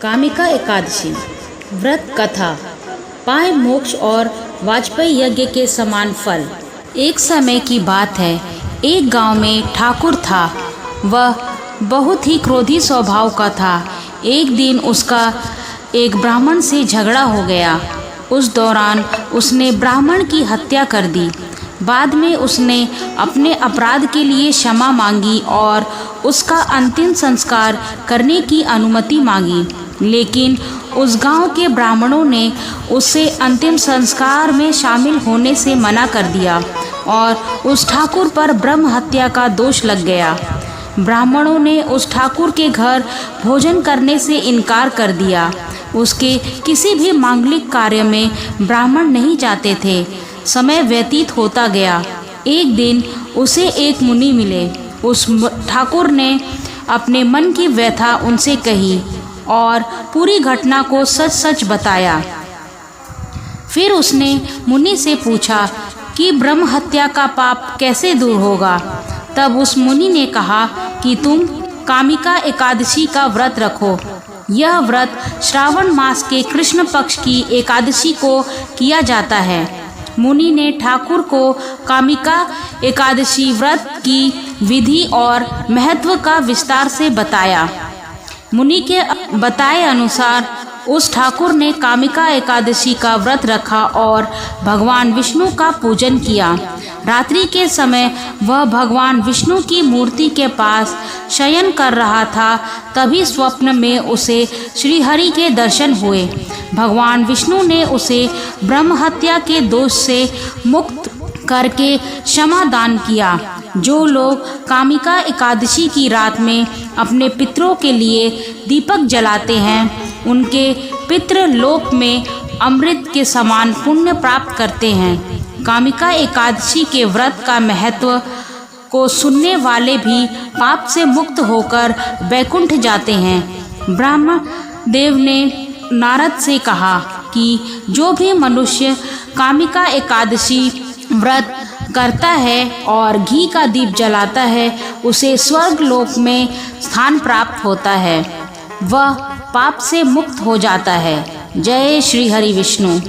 कामिका एकादशी व्रत कथा पाए मोक्ष और वाजपेयी यज्ञ के समान फल। एक समय की बात है, एक गांव में ठाकुर था। वह बहुत ही क्रोधी स्वभाव का था। एक दिन उसका एक ब्राह्मण से झगड़ा हो गया। उस दौरान उसने ब्राह्मण की हत्या कर दी। बाद में उसने अपने अपराध के लिए क्षमा मांगी और उसका अंतिम संस्कार करने की अनुमति मांगी, लेकिन उस गांव के ब्राह्मणों ने उसे अंतिम संस्कार में शामिल होने से मना कर दिया और उस ठाकुर पर ब्रह्म हत्या का दोष लग गया। ब्राह्मणों ने उस ठाकुर के घर भोजन करने से इनकार कर दिया। उसके किसी भी मांगलिक कार्य में ब्राह्मण नहीं जाते थे। समय व्यतीत होता गया। एक दिन उसे एक मुनि मिले। उस ठाकुर ने अपने मन की व्यथा उनसे कही और पूरी घटना को सच सच बताया। फिर उसने मुनि से पूछा कि ब्रह्म हत्या का पाप कैसे दूर होगा। तब उस मुनि ने कहा कि तुम कामिका एकादशी का व्रत रखो। यह व्रत श्रावण मास के कृष्ण पक्ष की एकादशी को किया जाता है। मुनि ने ठाकुर को कामिका एकादशी व्रत की विधि और महत्व का विस्तार से बताया। मुनि के बताए अनुसार उस ठाकुर ने कामिका एकादशी का व्रत रखा और भगवान विष्णु का पूजन किया। रात्रि के समय वह भगवान विष्णु की मूर्ति के पास शयन कर रहा था। तभी स्वप्न में उसे श्रीहरि के दर्शन हुए। भगवान विष्णु ने उसे ब्रह्म हत्या के दोष से मुक्त करके क्षमा दान किया। जो लोग कामिका एकादशी की रात में अपने पितरों के लिए दीपक जलाते हैं, उनके पितृ लोक में अमृत के समान पुण्य प्राप्त करते हैं। कामिका एकादशी के व्रत का महत्व को सुनने वाले भी पाप से मुक्त होकर वैकुंठ जाते हैं। ब्रह्मा देव ने नारद से कहा कि जो भी मनुष्य कामिका एकादशी व्रत करता है और घी का दीप जलाता है, उसे स्वर्ग लोक में स्थान प्राप्त होता है। वह पाप से मुक्त हो जाता है। जय श्री हरि विष्णु।